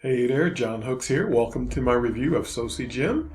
Hey there, John-Hooks here. Welcome to my review of SociGem.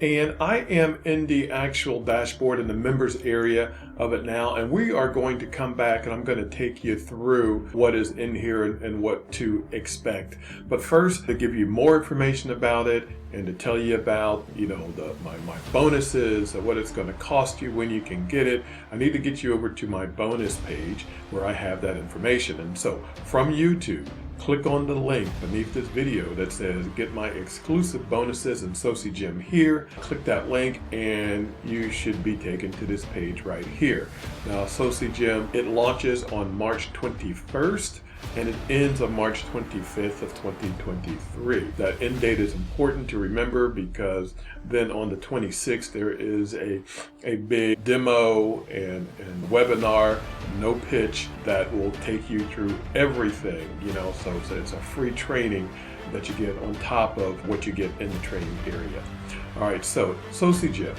And I am in the actual dashboard in the members area of it now, and we are going to come back and I'm going to take you through what is in here and what to expect. But first, to give you more information about it and to tell you about, my bonuses, what it's going to cost you, when you can get it, I need to get you over to my bonus page where I have that information. And so from YouTube, click on the link beneath this video that says get my exclusive bonuses in SociGem here. Click that link and you should be taken to this page right here. Now SociGem, it launches on March 21st and it ends on March 25th of 2023. That end date is important to remember because then on the 26th there is a big demo and webinar, no pitch, that will take you through everything, so it's a free training that you get on top of what you get in the training area. All right, so SociGem.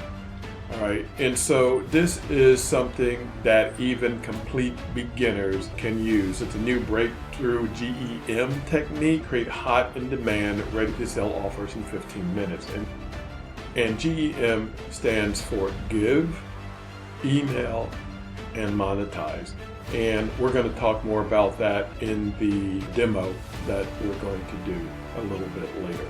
All right, and so this is something that even complete beginners can use. It's a new breakthrough GEM technique, create hot in demand, ready to sell offers in 15 minutes. And GEM stands for give, email, and monetize. And we're going to talk more about that in the demo that we're going to do a little bit later.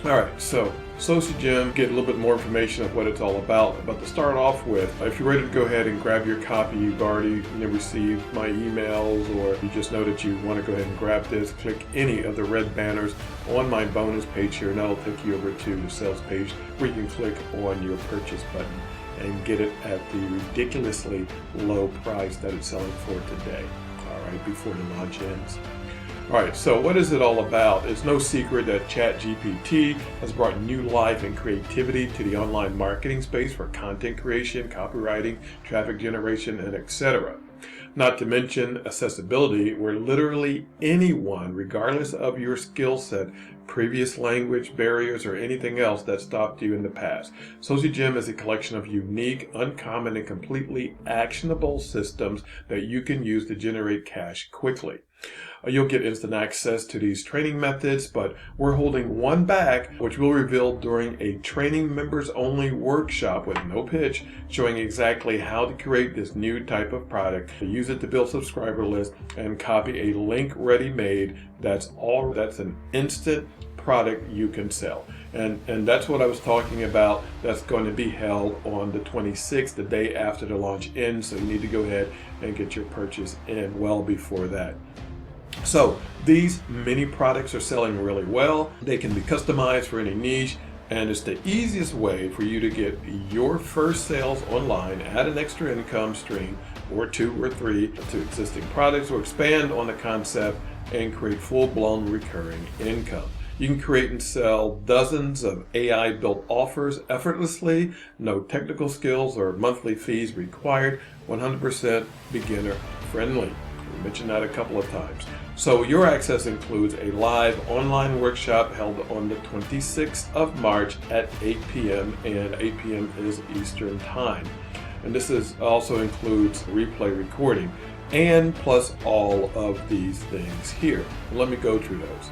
All right, so SociGem, get a little bit more information of what it's all about. But to start off with, if you're ready to go ahead and grab your copy, you've already received my emails, or you just know that you want to go ahead and grab this, click any of the red banners on my bonus page here, and that'll take you over to the sales page where you can click on your purchase button and get it at the ridiculously low price that it's selling for today, all right, before the launch ends. All right, so what is it all about? It's no secret that ChatGPT has brought new life and creativity to the online marketing space for content creation, copywriting, traffic generation, and etc. Not to mention accessibility, where literally anyone, regardless of your skill set, previous language barriers, or anything else that stopped you in the past. SociGem is a collection of unique, uncommon, and completely actionable systems that you can use to generate cash quickly. You'll get instant access to these training methods, but we're holding one back, which we'll reveal during a training members only workshop with no pitch, showing exactly how to create this new type of product, to use it to build subscriber list, and copy a link ready made. That's an instant product you can sell. And that's what I was talking about. That's going to be held on the 26th, the day after the launch ends. So you need to go ahead and get your purchase in well before that. So these mini products are selling really well. They can be customized for any niche, and it's the easiest way for you to get your first sales online, add an extra income stream or 2 or 3 to existing products, or expand on the concept and create full-blown recurring income. You can create and sell dozens of AI-built offers effortlessly, no technical skills or monthly fees required, 100% beginner friendly. We mentioned that a couple of times. So your access includes a live online workshop held on the 26th of March at 8 p.m. and 8 p.m. is Eastern time. And this also includes replay recording and plus all of these things here. Let me go through those.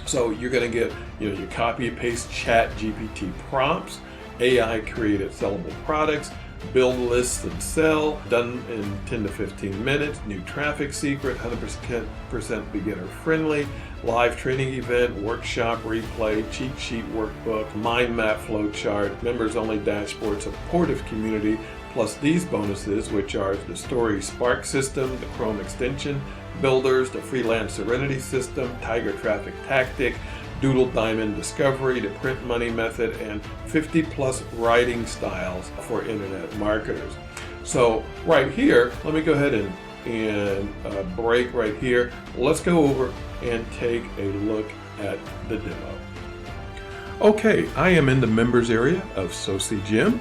So you're going to get your copy and paste ChatGPT prompts, AI created sellable products, build lists and sell, done in 10 to 15 minutes, new traffic secret, 100% beginner friendly, live training event, workshop replay, cheat sheet workbook, mind map flowchart, members only dashboard, supportive community, plus these bonuses, which are the Story Spark system, the Chrome extension builders, the Freelance Serenity system, Tiger Traffic Tactic, Doodle Diamond Discovery, the print money method, and 50 plus writing styles for internet marketers. So right here, let me go ahead and break right here. Let's go over and take a look at the demo. Okay, I am in the members area of SociGem.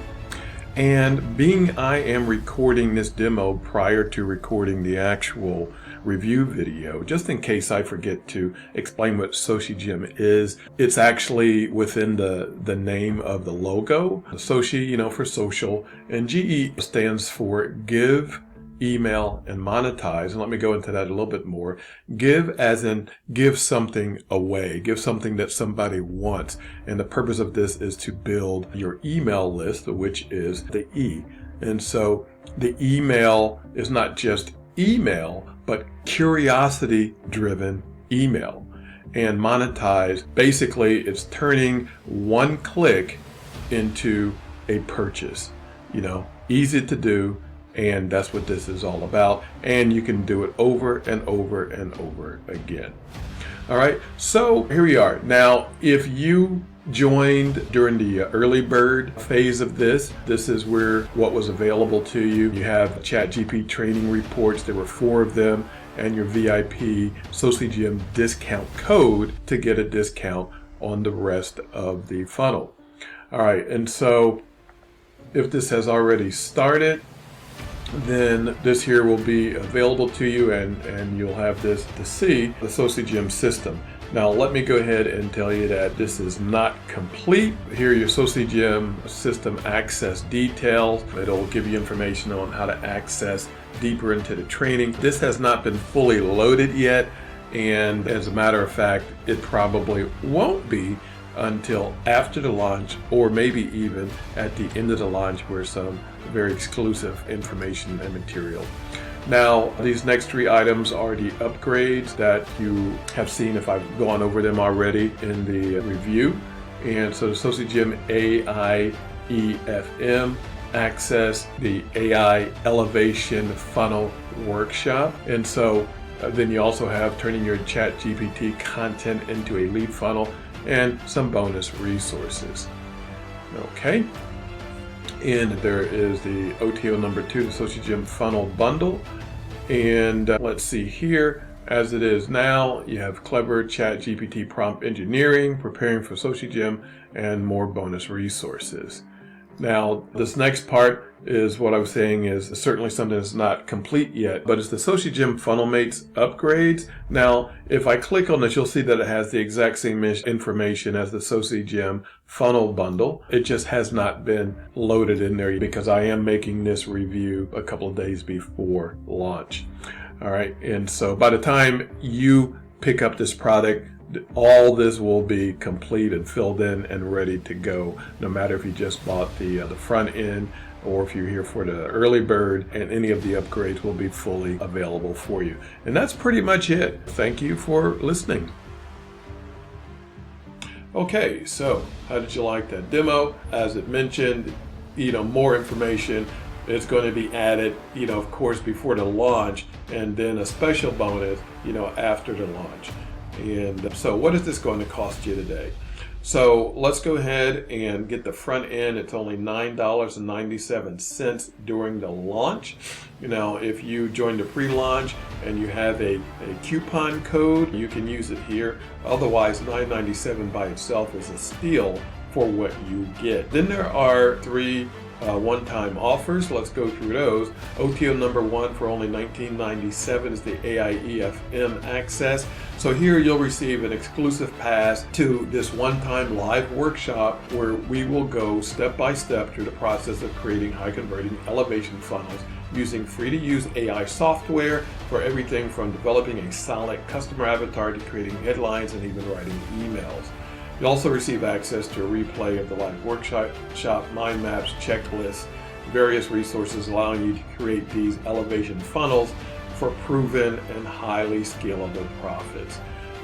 And being I am recording this demo prior to recording the actual review video, just in case I forget to explain what SociGem is, it's actually within the name of the logo. Soci, for social, and GE stands for give, email, and monetize. And let me go into that a little bit more. Give as in give something away, give something that somebody wants. And the purpose of this is to build your email list, which is the E. And so the email is not just email, but curiosity-driven email. And monetize, basically, it's turning one click into a purchase. Easy to do, and that's what this is all about. And you can do it over and over and over again. All right, so here we are. Now, if you joined during the early bird phase of this is where what was available to you. You have ChatGPT training reports. There were 4 of them, and your VIP SociGem discount code to get a discount on the rest of the funnel. All right, and so if this has already started, then this here will be available to you, and you'll have this to see the SociGem system. Now, let me go ahead and tell you that this is not complete. Here are your SociGem system access details. It'll give you information on how to access deeper into the training. This has not been fully loaded yet, and as a matter of fact, it probably won't be until after the launch, or maybe even at the end of the launch, where some very exclusive information and material. Now, these next 3 items are the upgrades that you have seen if I've gone over them already in the review. And so the SociGem AI EFM access, the AI Elevation Funnel Workshop. And so then you also have turning your ChatGPT content into a lead funnel and some bonus resources. Okay. And there is the OTO number 2, the SociGem Funnel Bundle. And let's see here, as it is now, you have clever ChatGPT prompt engineering, preparing for SociGem, and more bonus resources. Now, this next part is what I was saying is certainly something that's not complete yet, but it's the SociGem FunnelMates upgrades. Now, if I click on this, you'll see that it has the exact same information as the SociGem Funnel Bundle. It just has not been loaded in there because I am making this review a couple of days before launch. All right, and so by the time you pick up this product, all this will be complete and filled in and ready to go, no matter if you just bought the front end or if you're here for the early bird, and any of the upgrades will be fully available for you. And that's pretty much it. Thank you for listening. Okay, so how did you like that demo? As it mentioned, more information is going to be added, of course, before the launch, and then a special bonus, after the launch. And so what is this going to cost you today? So let's go ahead and get the front end. It's only $9.97 during the launch. If you join the pre-launch and you have a coupon code, you can use it here. Otherwise, $9.97 by itself is a steal for what you get. Then there are 3 one-time offers. Let's go through those. OTO number 1 for only $19.97 is the AIEFM access. So here you'll receive an exclusive pass to this one-time live workshop where we will go step by step through the process of creating high-converting elevation funnels using free-to-use AI software for everything from developing a solid customer avatar to creating headlines and even writing emails. You also receive access to a replay of the live workshop, mind maps, checklists, various resources allowing you to create these elevation funnels for proven and highly scalable profits.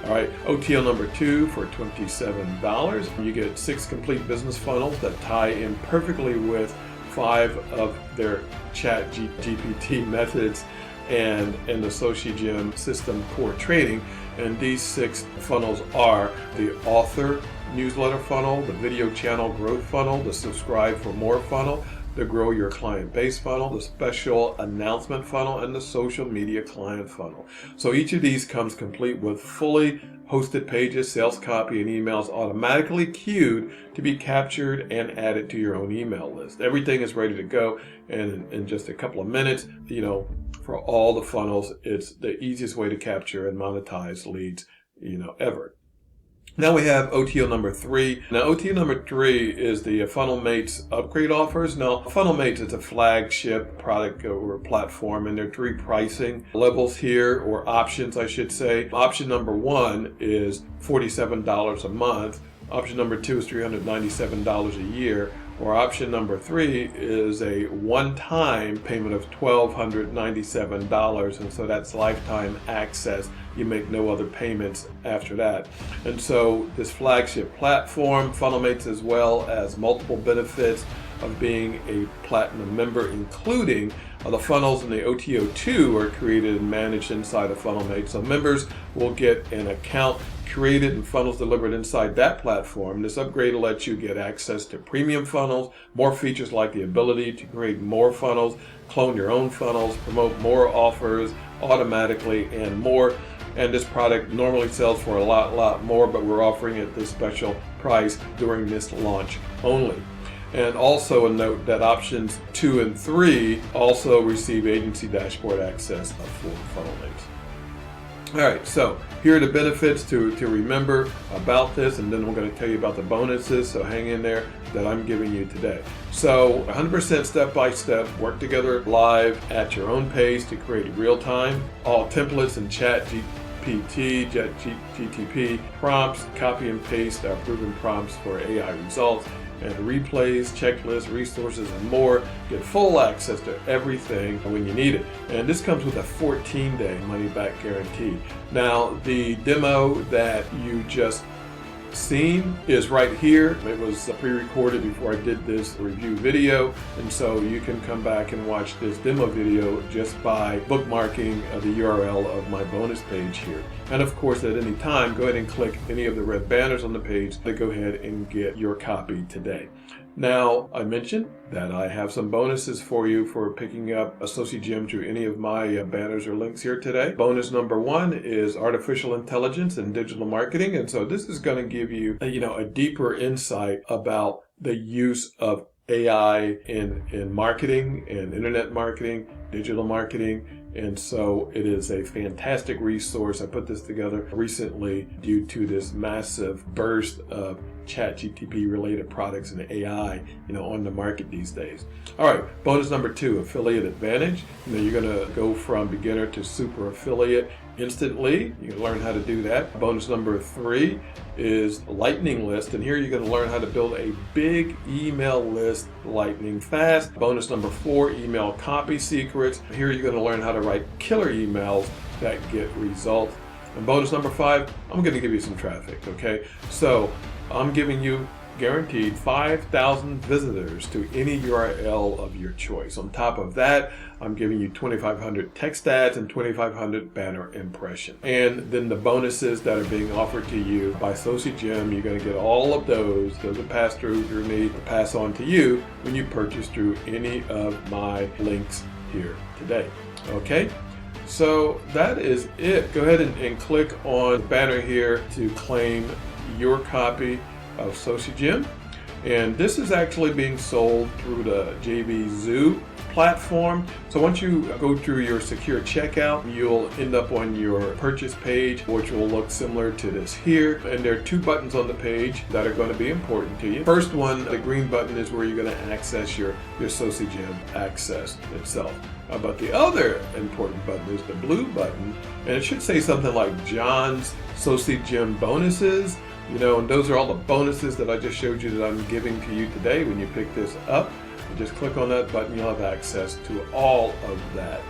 All right, OTO number 2 for $27. You get 6 complete business funnels that tie in perfectly with 5 of their ChatGPT methods and in the SociGem system core training. And these 6 funnels are the author newsletter funnel, the video channel growth funnel, the subscribe for more funnel, the grow your client base funnel, the special announcement funnel, and the social media client funnel. So each of these comes complete with fully hosted pages, sales copy, and emails automatically queued to be captured and added to your own email list. Everything is ready to go, and in just a couple of minutes, for all the funnels, it's the easiest way to capture and monetize leads, ever. Now we have OTO number 3. Now OTO number 3 is the FunnelMates upgrade offers. Now FunnelMates is a flagship product or platform, and there are 3 pricing levels here, or options I should say. Option number 1 is $47 a month. Option number 2 is $397 a year. Or option number 3 is a one-time payment of $1,297, and so that's lifetime access. You make no other payments after that. And so this flagship platform, FunnelMates, as well as multiple benefits of being a platinum member, including the funnels in the OTO2 are created and managed inside of FunnelMates. So members will get an account created and funnels delivered inside that platform. This upgrade will let you get access to premium funnels, more features like the ability to create more funnels, clone your own funnels, promote more offers automatically, and more. And this product normally sells for a lot more, but we're offering it this special price during this launch only. And also a note that options 2 and 3 also receive agency dashboard access for FunnelMates. All right, so here are the benefits to remember about this, and then we're going to tell you about the bonuses, so hang in there, that I'm giving you today. So 100% step-by-step, work together live at your own pace to create real time. All templates and ChatGPT, GTP prompts, copy and paste our proven prompts for AI results, and replays, checklists, resources, and more. Get full access to everything when you need it. And this comes with a 14-day money-back guarantee. Now, the demo that you just seen is right here. It was pre-recorded before I did this review video, and so you can come back and watch this demo video just by bookmarking the URL of my bonus page here. And of course, at any time, go ahead and click any of the red banners on the page to go ahead and get your copy today. Now, I mentioned that I have some bonuses for you for picking up a SociGem through any of my banners or links here today. Bonus number 1 is artificial intelligence and digital marketing. And so this is going to give you, a deeper insight about the use of AI in marketing and internet marketing, digital marketing. And so it is a fantastic resource. I put this together recently due to this massive burst of ChatGPT related products and AI, on the market these days. All right, bonus number 2, affiliate advantage. You're going to go from beginner to super affiliate instantly. You can learn how to do that. Bonus number 3 is lightning list, and here you're going to learn how to build a big email list lightning fast. Bonus number 4, email copy secrets. Here you're going to learn how to write killer emails that get results. And bonus number 5, I'm going to give you some traffic, okay? So I'm giving you guaranteed 5,000 visitors to any URL of your choice. On top of that, I'm giving you 2,500 text ads and 2,500 banner impressions. And then the bonuses that are being offered to you by SociGem, you're going to get all of those. Those are passed through me to pass on to you when you purchase through any of my links here today. Okay? So that is it. Go ahead and click on the banner here to claim your copy of SociGem. And this is actually being sold through the JVZoo platform. So once you go through your secure checkout, you'll end up on your purchase page, which will look similar to this here. And there are 2 buttons on the page that are going to be important to you. First one, the green button, is where you're going to access your SociGem access itself. But the other important button is the blue button, and it should say something like John's SociGem bonuses. And those are all the bonuses that I just showed you that I'm giving to you today. When you pick this up, you just click on that button, you'll have access to all of that.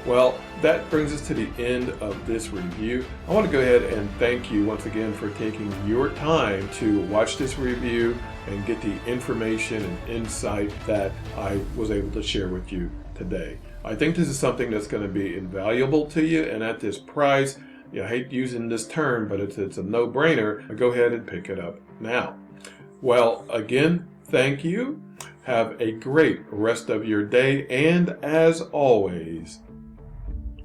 Well, that brings us to the end of this review. I want to go ahead and thank you once again for taking your time to watch this review and get the information and insight that I was able to share with you today. I think this is something that's going to be invaluable to you, and at this price, I hate using this term, but it's a no-brainer. Go ahead and pick it up now. Well, again, thank you. Have a great rest of your day, and as always,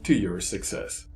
to your success.